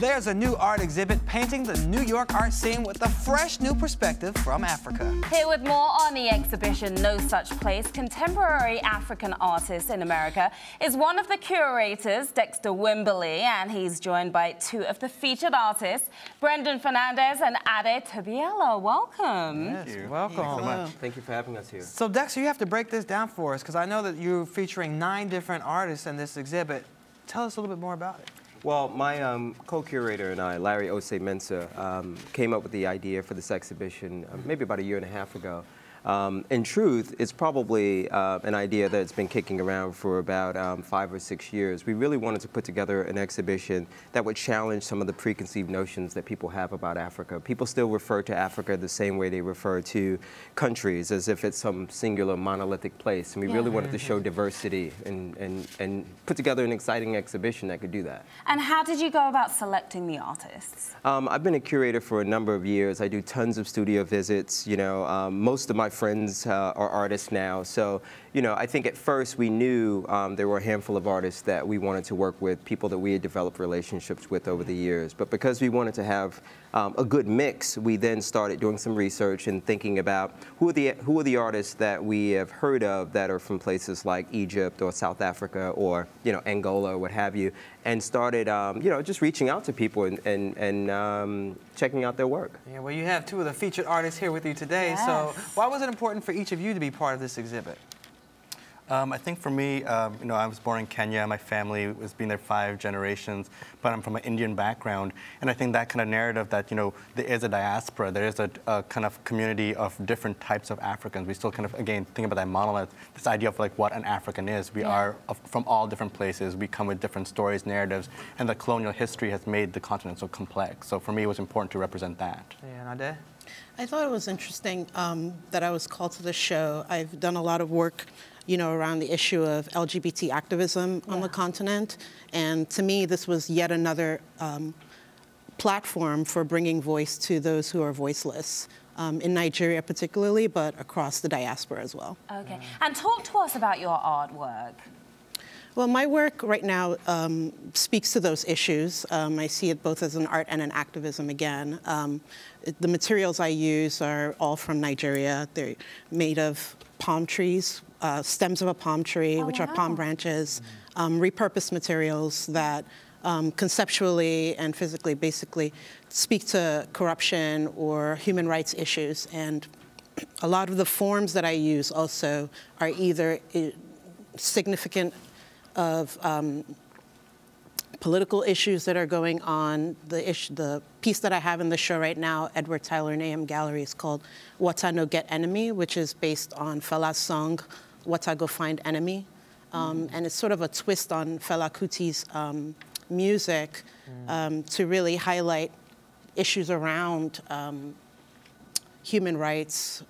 There's a new art exhibit painting the New York art scene with a fresh new perspective from Africa. Here with more on the exhibition No Such Place, Contemporary African Artists in America, is one of the curators, Dexter Wimberly, and he's joined by two of the featured artists, Brendan Fernandez and Ade Tobiello. Welcome. Yes, Thank you. welcome. Thanks so much. Thank you for having us here. So Dexter, you have to break this down for us, because I know that you're featuring 9 different artists in this exhibit. Tell us a little bit more about it. Well, my co-curator and I, Larry Osei-Mensah, came up with the idea for this exhibition maybe about 1.5 years ago. In truth, it's probably an idea that's been kicking around for about 5 or 6 years. We really wanted to put together an exhibition that would challenge some of the preconceived notions that people have about Africa. People still refer to Africa the same way they refer to countries, as if it's some singular monolithic place. And we really wanted to show diversity and put together an exciting exhibition that could do that. And how did you go about selecting the artists? I've been a curator for a number of years. I do tons of studio visits. You know, most of my friends are artists now, so you know, I think at first we knew there were a handful of artists that we wanted to work with, people that we had developed relationships with over the years. But because we wanted to have a good mix, we then started doing some research and thinking about who are the artists that we have heard of that are from places like Egypt or South Africa or Angola or what have you, and started just reaching out to people and checking out their work. Yeah, well, you have 2 of the featured artists here with you today. Yes. So why was it important for each of you to be part of this exhibit? I think for me, I was born in Kenya. My family has been there 5 generations, but I'm from an Indian background. And I think that kind of narrative that, there is a diaspora, there is a kind of community of different types of Africans. We still kind of, again, think about that monolith, this idea of like what an African is. We are from all different places. We come with different stories, narratives, and the colonial history has made the continent so complex. So for me, it was important to represent that. Yeah, and Ade? I thought it was interesting that I was called to this show. I've done a lot of work around the issue of LGBT activism on the continent. And to me, this was yet another platform for bringing voice to those who are voiceless, in Nigeria particularly, but across the diaspora as well. Okay. And talk to us about your artwork. Well, my work right now speaks to those issues. I see it both as an art and an activism again. The materials I use are all from Nigeria. They're made of palm trees, stems of a palm tree, which are palm branches, repurposed materials that conceptually and physically basically speak to corruption or human rights issues. And a lot of the forms that I use also are either significant of political issues that are going on. The piece that I have in the show right now, Edward Tyler Nahum Gallery, is called Wata No Get Enemy, which is based on Fela's song, Wata Go Find Enemy. And it's sort of a twist on Fela Kuti's music to really highlight issues around human rights,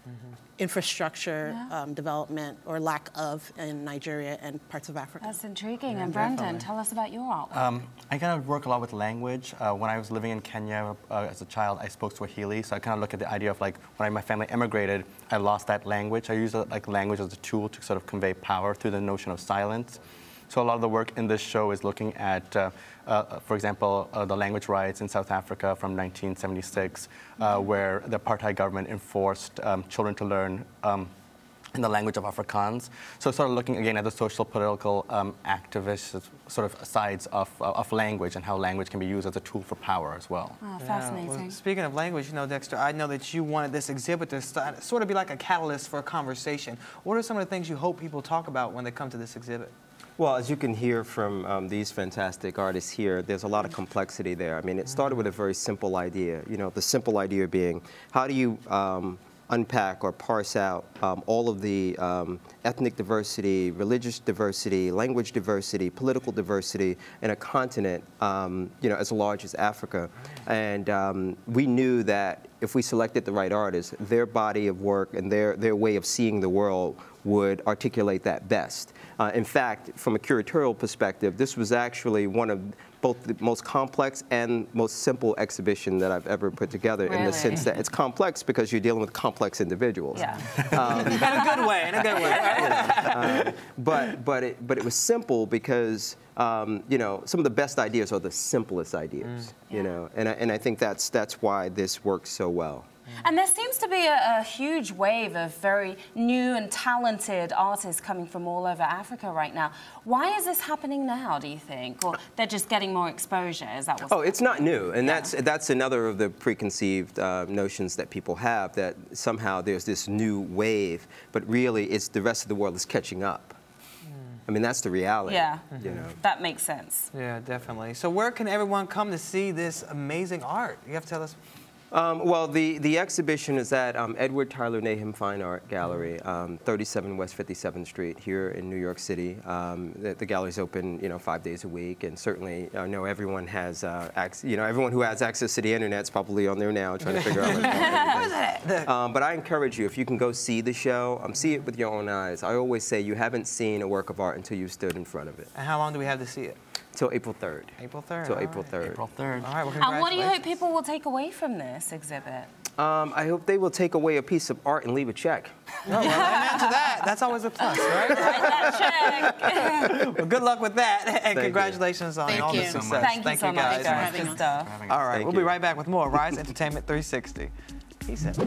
infrastructure development or lack of in Nigeria and parts of Africa. That's intriguing. And Brendan, tell us about your artwork. I kind of work a lot with language. When I was living in Kenya as a child, I spoke Swahili, so I kind of look at the idea of like when my family immigrated, I lost that language. I use like language as a tool to sort of convey power through the notion of silence. So a lot of the work in this show is looking at, for example, the language riots in South Africa from 1976, where the apartheid government enforced children to learn in the language of Afrikaans. So sort of looking again at the social, political, activist sort of sides of language and how language can be used as a tool for power as well. Oh, fascinating. Well, speaking of language, Dexter, I know that you wanted this exhibit to sort of be like a catalyst for a conversation. What are some of the things you hope people talk about when they come to this exhibit? Well, as you can hear from these fantastic artists here, there's a lot of complexity there. I mean, it started with a very simple idea, the simple idea being, how do you unpack or parse out all of the ethnic diversity, religious diversity, language diversity, political diversity in a continent, as large as Africa. And we knew that if we selected the right artists, their body of work and their way of seeing the world would articulate that best. In fact, from a curatorial perspective, this was actually one of both the most complex and most simple exhibition that I've ever put together, in the sense that it's complex because you're dealing with complex individuals. Yeah. In a good way, in a good way. But it was simple because you know, some of the best ideas are the simplest ideas, you know, and I think that's why this works so well. And there seems to be a huge wave of very new and talented artists coming from all over Africa right now. Why is this happening now, do you think? Or they're just getting more exposure? Is that what's happening? It's not new. And that's another of the preconceived notions that people have, that somehow there's this new wave, but really it's the rest of the world is catching up. I mean, that's the reality. Yeah, you know. That makes sense. Yeah, definitely. So where can everyone come to see this amazing art? You have to tell us. Well, the exhibition is at Edward Tyler Nahum Fine Art Gallery, 37 West 57th Street here in New York City. The gallery's open, you know, 5 days a week, and certainly I know everyone has, everyone who has access to the internet's probably on there now trying to figure out what's but I encourage you, if you can go see the show, see it with your own eyes. I always say you haven't seen a work of art until you've stood in front of it. And how long do we have to see it? Till April 3rd. April 3rd. Till April 3rd. April 3rd. All right, well, and what do you hope people will take away from this exhibit? I hope they will take away a piece of art and leave a check. Oh, well, amen to that. That's always a plus, right? Write that check. Well, good luck with that, and congratulations on all the you so success. much. Thank you so much, guys. Good stuff. All right, Thank we'll you. be right back with more Rise Entertainment 360. He said,